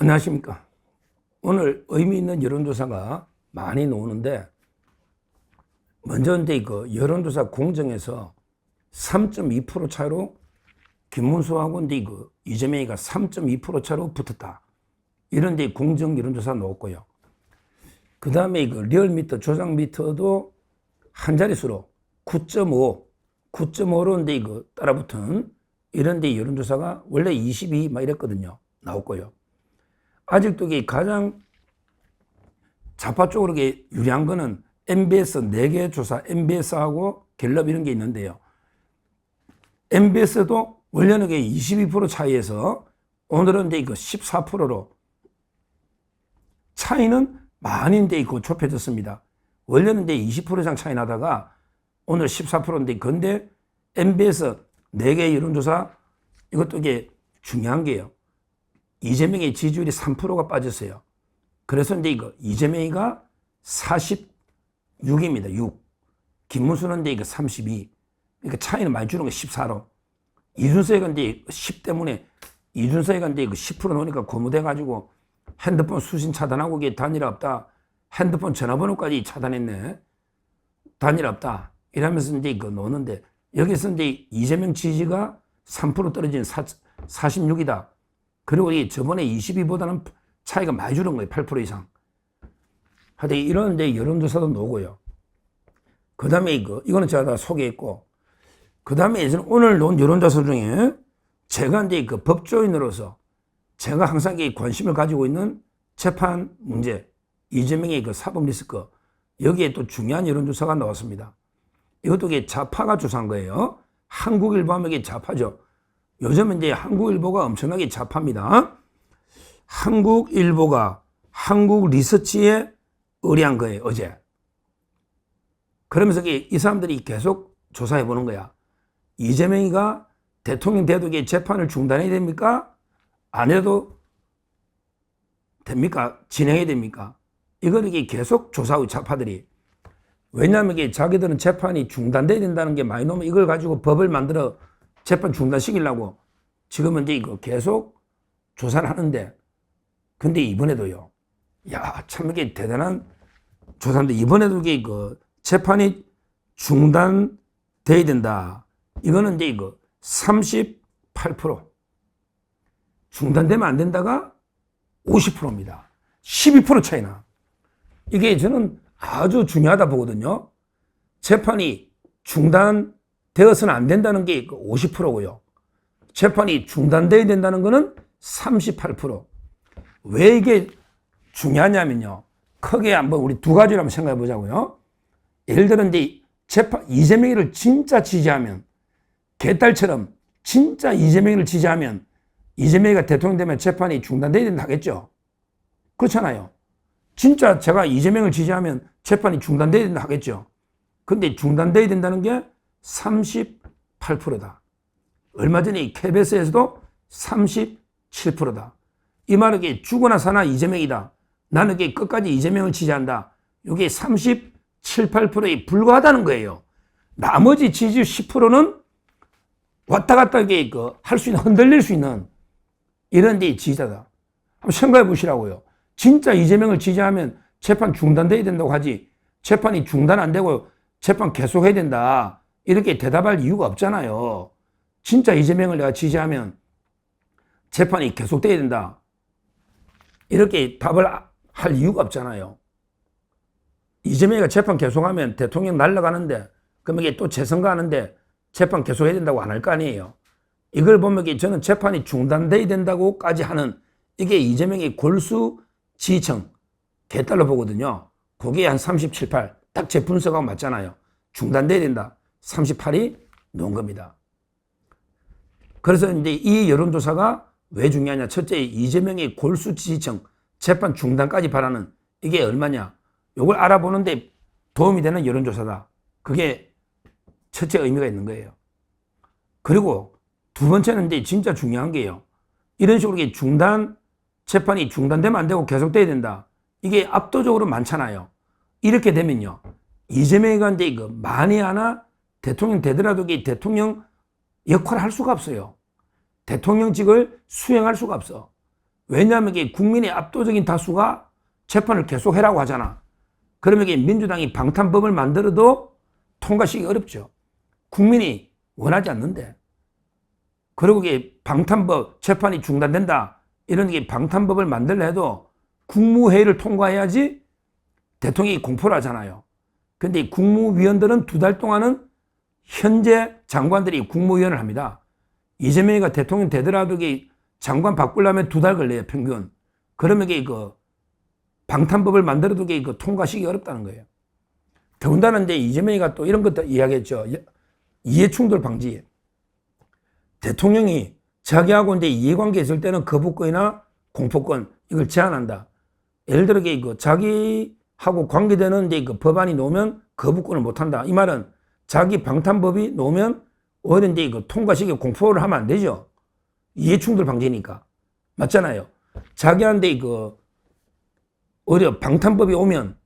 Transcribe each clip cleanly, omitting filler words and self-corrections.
안녕하십니까. 오늘 의미 있는 여론조사가 많이 나오는데, 먼저 이제 그 여론조사 공정에서 3.2% 차로 김문수하고 이제 그 이재명이가 3.2% 차로 붙었다. 이런 데 공정 여론조사 나왔고요. 그 다음에 그 리얼미터, 조작미터도 한 자릿수로 9.5로 이제 그 따라붙은 이런 데 여론조사가 원래 22 막 이랬거든요. 나왔고요. 아직도 가장 좌파 쪽으로 유리한 거는 MBS 4개 조사, MBS하고 갤럽 이런 게 있는데요. MBS도 원래는 22% 차이에서 오늘은 이제 이거 14%로 차이는 많이 이제 좁혀졌습니다. 원래는 이제 20% 이상 차이 나다가 오늘 14%인데, 근데 MBS 4개 여론조사 이것도 중요한 게요. 이재명의 지지율이 3%가 빠졌어요. 그래서 이제 이거 이재명이가 46입니다. 6. 김문수는 이제 이거 32. 그러니까 차이는 많이 주는 거 14로. 이준석이가 이제 10 때문에 이준석이가 이제 이거 10% 넣으니까 고무돼가지고 핸드폰 수신 차단하고 이게 단일 없다. 핸드폰 전화번호까지 차단했네. 단일 없다. 이러면서 이제 이거 넣는데, 여기서 이제 이재명 지지가 3% 떨어진 46이다. 그리고 저번에 22보다는 차이가 많이 줄은 거예요. 8% 이상. 하여튼 이런 이제 여론조사도 나오고요. 그 다음에 이거는 제가 다 소개했고, 그 다음에 오늘 나온 여론조사 중에 제가 이제 그 법조인으로서 제가 항상 관심을 가지고 있는 재판 문제, 이재명의 그 사법 리스크, 여기에 또 중요한 여론조사가 나왔습니다. 이것도 좌파가 조사한 거예요. 한국일보 하면 좌파죠. 요즘은 이제 한국일보가 엄청나게 좌파입니다. 한국일보가 한국리서치에 의뢰한 거예요, 어제. 그러면서 이 사람들이 계속 조사해 보는 거야. 이재명이가 대통령 돼도 재판을 중단해야 됩니까? 안 해도 됩니까? 진행해야 됩니까? 이걸 계속 조사하고 좌파들이. 왜냐하면 자기들은 재판이 중단돼야 된다는 게 많이 나오면 이걸 가지고 법을 만들어 재판 중단시키려고 지금은 이제 이거 계속 조사를 하는데, 근데 이번에도요. 야, 참 이게 대단한 조사인데, 이번에도 재판이 중단돼야 된다. 이거는 이제 38%. 중단되면 안 된다가 50%입니다. 12% 차이나. 이게 저는 아주 중요하다 보거든요. 재판이 중단되어서는 안 된다는 게 50%고요. 재판이 중단돼야 된다는 거는 38%. 왜 이게 중요하냐면요. 크게 한번 우리 두 가지를 한번 생각해 보자고요. 예를 들어 이제 이재명이를 진짜 지지하면, 개딸처럼 진짜 이재명이를 지지하면 이재명이가 대통령 되면 재판이 중단돼야 된다 하겠죠. 그렇잖아요. 진짜 제가 이재명을 지지하면 재판이 중단돼야 된다 하겠죠. 근데 중단돼야 된다는 게 38%다. 얼마 전에 KBS에서도 37%다. 이 말은 죽거나 사나 이재명이다. 나는 끝까지 이재명을 지지한다. 이게 37, 8%에 불과하다는 거예요. 나머지 지지율 10%는 왔다 갔다 할 수 있는, 흔들릴 수 있는 이런 데 지지자다. 한번 생각해 보시라고요. 진짜 이재명을 지지하면 재판 중단돼야 된다고 하지, 재판이 중단 안 되고 재판 계속해야 된다, 이렇게 대답할 이유가 없잖아요. 진짜 이재명을 내가 지지하면 재판이 계속돼야 된다, 이렇게 답을 할 이유가 없잖아요. 이재명이가 재판 계속하면 대통령 날아가는데, 그럼 이게 또 재선거 하는데 재판 계속해야 된다고 안 할 거 아니에요. 이걸 보면 저는 재판이 중단돼야 된다고까지 하는 이게 이재명의 골수 지지층 개딸로 보거든요. 그게 한 37, 8. 딱 제 분석하고 맞잖아요. 중단돼야 된다. 38이 놓은 겁니다. 그래서 이제 이 여론조사가 왜 중요하냐. 첫째, 이재명의 골수 지지층 재판 중단까지 바라는 이게 얼마냐. 이걸 알아보는데 도움이 되는 여론조사다. 그게 첫째 의미가 있는 거예요. 그리고 두 번째는 이제 진짜 중요한 게요. 이런 식으로 재판이 중단되면 안 되고 계속돼야 된다. 이게 압도적으로 많잖아요. 이렇게 되면요. 이재명이가 이제 만에 하나 대통령 되더라도 대통령 역할을 할 수가 없어요. 대통령직을 수행할 수가 없어. 왜냐하면 이게 국민의 압도적인 다수가 재판을 계속해라고 하잖아. 그러면 이게 민주당이 방탄법을 만들어도 통과시키기 어렵죠. 국민이 원하지 않는데. 그리고 이게 방탄법 재판이 중단된다. 이런 게 방탄법을 만들려 해도 국무회의를 통과해야지 대통령이 공포를 하잖아요. 근데 국무위원들은 2달 동안은 현재 장관들이 국무위원을 합니다. 이재명이가 대통령 되더라도 장관 바꾸려면 2달 걸려요, 평균. 그러면 이게 방탄법을 만들어도 이게 통과시키기 어렵다는 거예요. 더군다나 이제 이재명이가 또 이런 것도 이야기했죠. 이해충돌 방지. 대통령이 자기하고 이제 이해관계 있을 때는 거부권이나 공포권 이걸 제한한다. 예를 들어 자기하고 관계되는 이제 법안이 나오면 거부권을 못한다. 이 말은 자기 방탄법이 나오면 오히려 이제 통과시키고 공포를 하면 안 되죠. 이해충돌 방지니까. 맞잖아요. 자기한테 오히려 방탄법이 오면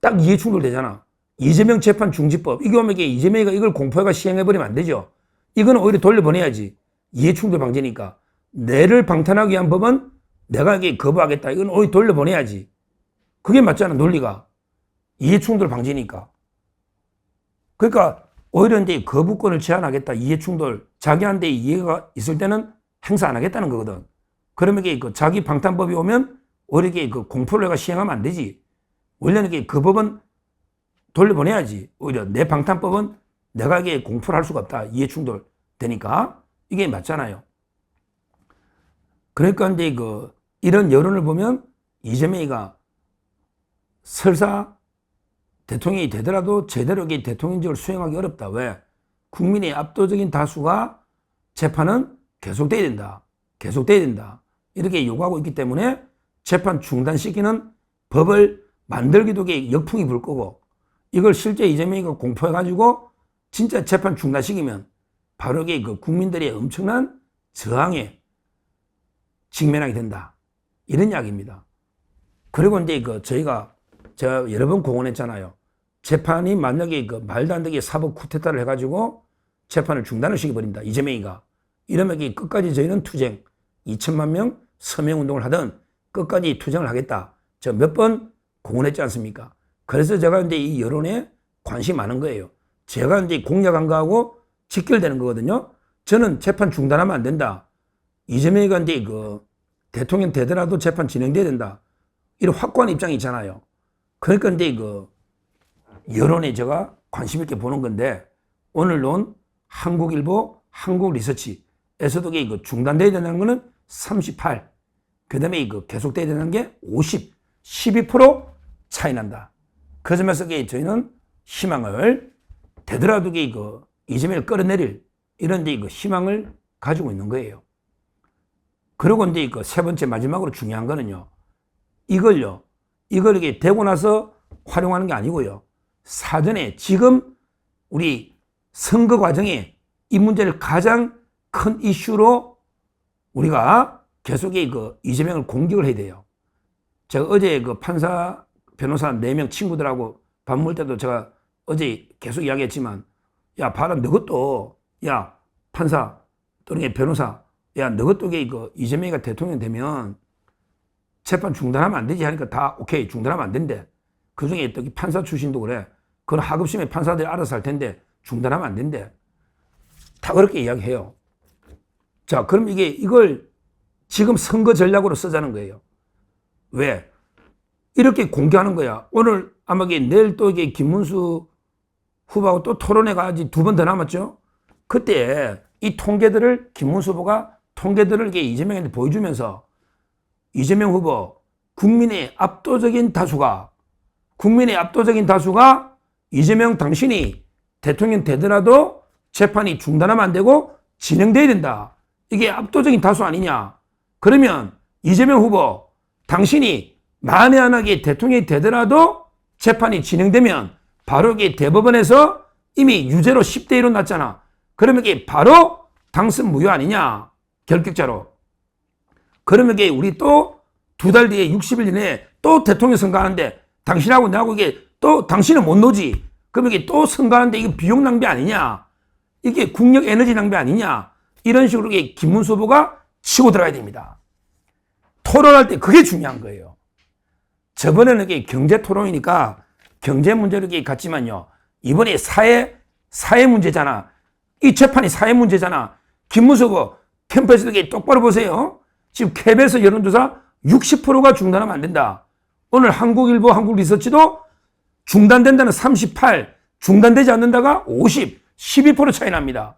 딱 이해충돌 되잖아. 이재명 재판 중지법. 이게 오면 이재명이가 이걸 공포해가 시행해버리면 안 되죠. 이거는 오히려 돌려보내야지. 이해충돌 방지니까. 내를 방탄하기 위한 법은 내가 이게 거부하겠다. 이건 오히려 돌려보내야지. 그게 맞잖아, 논리가. 이해충돌 방지니까. 그러니까 오히려 이제 거부권을 제한하겠다. 이해충돌. 자기한테 이해가 있을 때는 행사 안 하겠다는 거거든. 그러면 이게 자기 방탄법이 오면 오히려 이게 공포를 내가 시행하면 안 되지. 원래는 이게 그 법은 돌려보내야지. 오히려 내 방탄법은 내가 이게 공포를 할 수가 없다. 이해충돌 되니까. 이게 맞잖아요. 그러니까 이제 이런 여론을 보면 이재명이가 설사 대통령이 되더라도 제대로 대통령직을 수행하기 어렵다. 왜? 국민의 압도적인 다수가 재판은 계속돼야 된다. 계속돼야 된다. 이렇게 요구하고 있기 때문에 재판 중단시키는 법을 만들기도 역풍이 불 거고 이걸 실제 이재명이가 공포해가지고 진짜 재판 중단시키면 바로 이게 국민들의 엄청난 저항에 직면하게 된다. 이런 이야기입니다. 그리고 이제 제가 여러 번 공언했잖아요. 재판이 만약에 말도 안 되게 사법 쿠데타를 해가지고 재판을 중단을 시켜버린다. 이재명이가. 이러면 끝까지 저희는 투쟁, 2천만 명 서명 운동을 하든 끝까지 투쟁을 하겠다. 저 몇 번 공언했지 않습니까? 그래서 제가 이제 이 여론에 관심이 많은 거예요. 제가 이제 공약한 거하고 직결되는 거거든요. 저는 재판 중단하면 안 된다. 이재명이가 이제 대통령 되더라도 재판 진행돼야 된다. 이런 확고한 입장이 있잖아요. 그러니까 이제 여론에 제가 관심 있게 보는 건데 오늘 논 한국일보, 한국리서치에서도 중단돼야 된다는 거는 38. 그 다음에 계속돼야 되는 게 50, 12% 차이 난다. 그 점에서 저희는 희망을 되더라도 이재명을 끌어내릴 이런 희망을 가지고 있는 거예요. 그리고 이제 세 번째 마지막으로 중요한 거는요. 이걸 되고 나서 활용하는 게 아니고요. 사전에 지금 우리 선거 과정에 이 문제를 가장 큰 이슈로 우리가 계속 이재명을 공격을 해야 돼요. 제가 어제 판사, 변호사 4명 친구들하고 밥 먹을 때도 제가 어제 계속 이야기했지만 야, 봐라, 너것도, 야, 판사, 또는 변호사, 야, 너것도 이재명이가 대통령 되면 재판 중단하면 안 되지 하니까 다 오케이, 중단하면 안 된대. 그 중에 또 판사 출신도 그래. 그건 하급심의 판사들이 알아서 할 텐데 중단하면 안 된대. 다 그렇게 이야기해요. 자, 그럼 이걸 지금 선거 전략으로 쓰자는 거예요. 왜? 이렇게 공개하는 거야. 오늘 아마 내일 또 김문수 후보하고 또 토론회가 아직 2번 더 남았죠. 그때 이 통계들을 김문수 후보가 통계들을 이재명한테 보여주면서 이재명 후보 국민의 압도적인 다수가 이재명 당신이 대통령 되더라도 재판이 중단하면 안 되고 진행돼야 된다. 이게 압도적인 다수 아니냐. 그러면 이재명 후보 당신이 만에 하나게 대통령이 되더라도 재판이 진행되면 바로 이게 대법원에서 이미 유죄로 10대 1로 났잖아. 그러면 이게 바로 당선 무효 아니냐. 결격자로. 그러면 이게 우리 또 2달 뒤에 60일 이내에 또 대통령 선거하는데 당신하고 나하고 또 당신은 못 놓지. 그러면 이게 또 선거하는데 이거 비용 낭비 아니냐. 이게 국력 에너지 낭비 아니냐. 이런 식으로 김문수 후보가 치고 들어가야 됩니다. 토론할 때 그게 중요한 거예요. 저번에는 이게 경제 토론이니까 경제 문제로 이게 갔지만요. 이번에 사회 문제잖아. 이 재판이 사회 문제잖아. 김문수 캠프에서도 이게 똑바로 보세요. 지금 KBS 여론조사 60%가 중단하면 안 된다. 오늘 한국일보, 한국리서치도 중단된다는 38, 중단되지 않는다가 50, 12% 차이 납니다.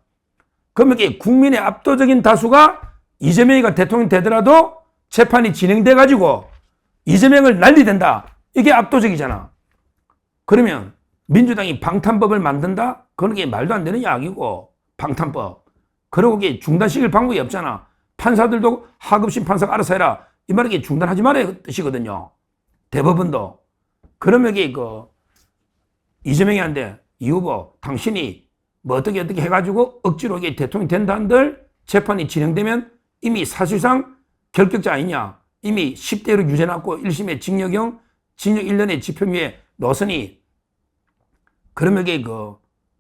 그러면 이게 국민의 압도적인 다수가 이재명이가 대통령 되더라도 재판이 진행돼가지고 이재명을 난리된다. 이게 압도적이잖아. 그러면 민주당이 방탄법을 만든다? 그런 게 말도 안 되는 이야기고, 방탄법. 그러고 이게 중단시킬 방법이 없잖아. 판사들도 하급심 판사가 알아서 해라. 이 말은 이게 중단하지 말아야 뜻이거든요. 대법원도. 그러면 이게 이재명이한테 이 후보, 당신이 뭐 어떻게 해가지고 억지로 이게 대통령이 된다 한들 재판이 진행되면 이미 사실상 결격자 아니냐. 이미 10대로 유죄 났고 1심에 징역 1년의 집행유예 노선이. 그러면 이게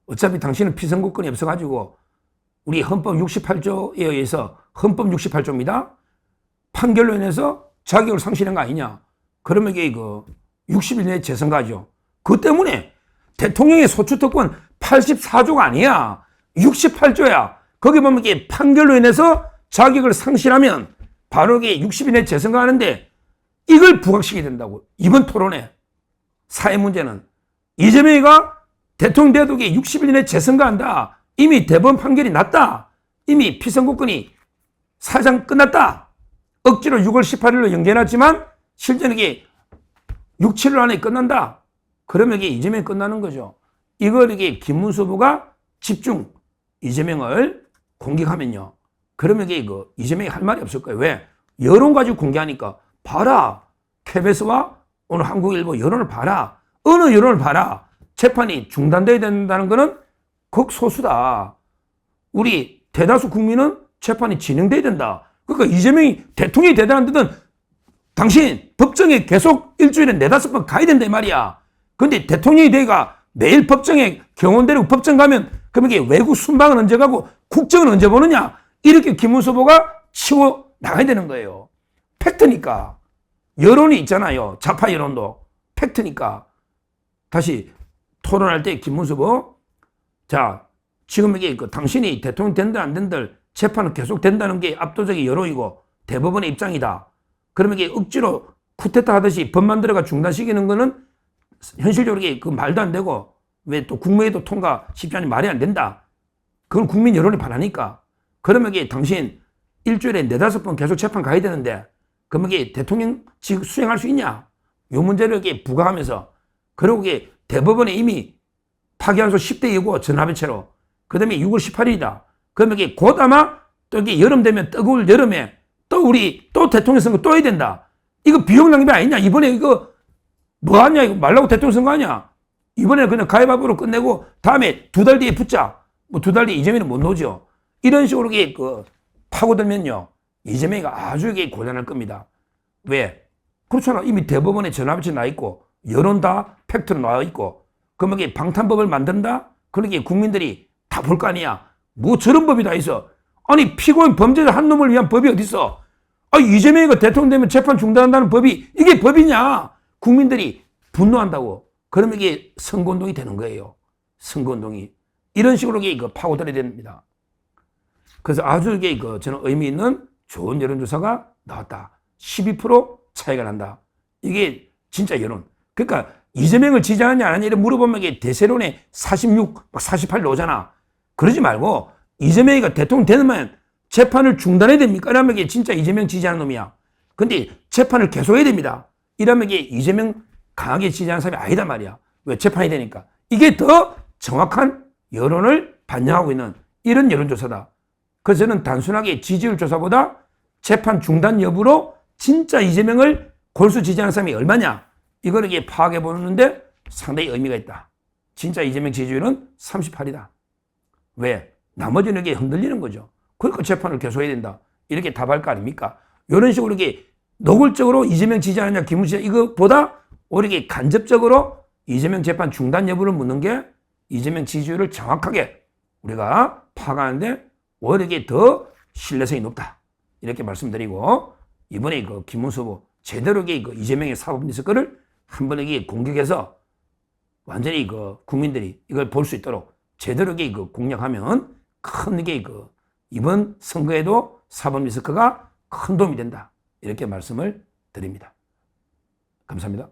어차피 당신은 피선거권이 없어가지고 우리 헌법 68조에 의해서 헌법 68조입니다. 판결로 인해서 자격을 상실한 거 아니냐. 그러면 이게 60일 내에 재선가죠. 그것 때문에 대통령의 소추특권 84조가 아니야. 68조야. 거기 보면 이게 판결로 인해서 자격을 상실하면 바로 이게 60일 내에 재선가 하는데 이걸 부각시켜야 된다고. 이번 토론에. 사회 문제는. 이재명이가 대통령 돼도 60일 내에 재선가 한다. 이미 대법원 판결이 났다. 이미 피선거권이 사실상 끝났다. 억지로 6월 18일로 연기해놨지만 실제는 이게 6, 7일 안에 끝난다. 그러면 이게 이재명이 끝나는 거죠. 이걸 이게 김문수 후보가 집중 이재명을 공격하면요. 그러면 이게 이재명이 할 말이 없을 거예요. 왜? 여론 가지고 공개하니까. 봐라. KBS와 오늘 한국일보 여론을 봐라. 어느 여론을 봐라. 재판이 중단돼야 된다는 거는 극소수다. 우리 대다수 국민은 재판이 진행돼야 된다. 그러니까 이재명이 대통령이 되다는 뜻은 당신 법정에 계속 일주일에 4-5번 가야 된다 이 말이야. 근데 대통령이 되가 매일 법정에 경호원대로 법정 가면 그러면 이게 외국 순방은 언제 가고 국정은 언제 보느냐. 이렇게 김문수 후보가 치고 나가야 되는 거예요. 팩트니까. 여론이 있잖아요. 좌파 여론도. 팩트니까. 다시 토론할 때 김문수 후보, 자, 지금 이게 당신이 대통령 된다 안 된들 재판은 계속 된다는 게 압도적인 여론이고 대법원의 입장이다. 그러면 이게 억지로 쿠데타 하듯이 법 만들어가 중단시키는 거는 현실적으로 이게 말도 안 되고 왜 또 국무회의도 통과 쉽지 않으니 말이 안 된다. 그건 국민 여론이 바라니까. 그러면 이게 당신 일주일에 4-5번 계속 재판 가야 되는데 그러면 이게 대통령직 수행할 수 있냐? 요 문제를 이게 부과하면서 그리고 이게 대법원에 이미 파기환소 10대 이고 전화배체로 그 다음에 6월 18일이다. 그러면 이게 곧 아마 또 이게 여름 되면 뜨거울 여름에 또 우리 또 대통령 선거 또 해야 된다. 이거 비용 낭비 아니냐? 이번에 이거 뭐 하냐? 이거 말라고 대통령 선거 하냐? 이번에는 그냥 가위바위보로 끝내고 다음에 2달 뒤에 붙자. 뭐 2달 뒤에 이재명은 못 놓죠. 이런 식으로 이게 파고들면요. 이재명이가 아주 이게 곤란할 겁니다. 왜? 그렇잖아. 이미 대법원에 전화배치 나 있고 여론 다 팩트로 나와 있고 그러면 이게 방탄법을 만든다? 그러게 국민들이 다 볼 거 아니야. 뭐 저런 법이 다 있어. 아니 피고인 범죄자 한 놈을 위한 법이 어디 있어? 아 이재명이가 대통령 되면 재판 중단한다는 법이 이게 법이냐? 국민들이 분노한다고. 그러면 이게 선거운동이 되는 거예요. 선거운동이. 이런 식으로 이게 파고들어야 됩니다. 그래서 아주 이게 저는 의미 있는 좋은 여론조사가 나왔다. 12% 차이가 난다. 이게 진짜 여론. 그러니까 이재명을 지지하느냐 안 하느냐 물어보면 이게 대세론에 46, 48 나오잖아. 그러지 말고 이재명이가 대통령 되면 재판을 중단해야 됩니까? 이러면 이게 진짜 이재명 지지하는 놈이야. 근데 재판을 계속해야 됩니다. 이러면 이게 이재명 강하게 지지하는 사람이 아니다 말이야. 왜? 재판이 되니까. 이게 더 정확한 여론을 반영하고 있는 이런 여론조사다. 그래서 저는 단순하게 지지율 조사보다 재판 중단 여부로 진짜 이재명을 골수 지지하는 사람이 얼마냐? 이걸 이게 파악해 보는데 상당히 의미가 있다. 진짜 이재명 지지율은 38이다. 왜? 나머지는 이게 흔들리는 거죠. 그러니까 재판을 계속해야 된다. 이렇게 답할 거 아닙니까? 이런 식으로 이게 노골적으로 이재명 지지하느냐, 김문수 지지 이거보다 오히려 이게 간접적으로 이재명 재판 중단 여부를 묻는 게 이재명 지지율을 정확하게 우리가 파악하는데 오히려 이게 더 신뢰성이 높다. 이렇게 말씀드리고 이번에 그 김문수 후보 제대로 그 이재명의 사법 리스크를 한 번에 공격해서 완전히 그 국민들이 이걸 볼 수 있도록 제대로 그 공략하면 큰 이번 선거에도 사법 리스크가 큰 도움이 된다. 이렇게 말씀을 드립니다. 감사합니다.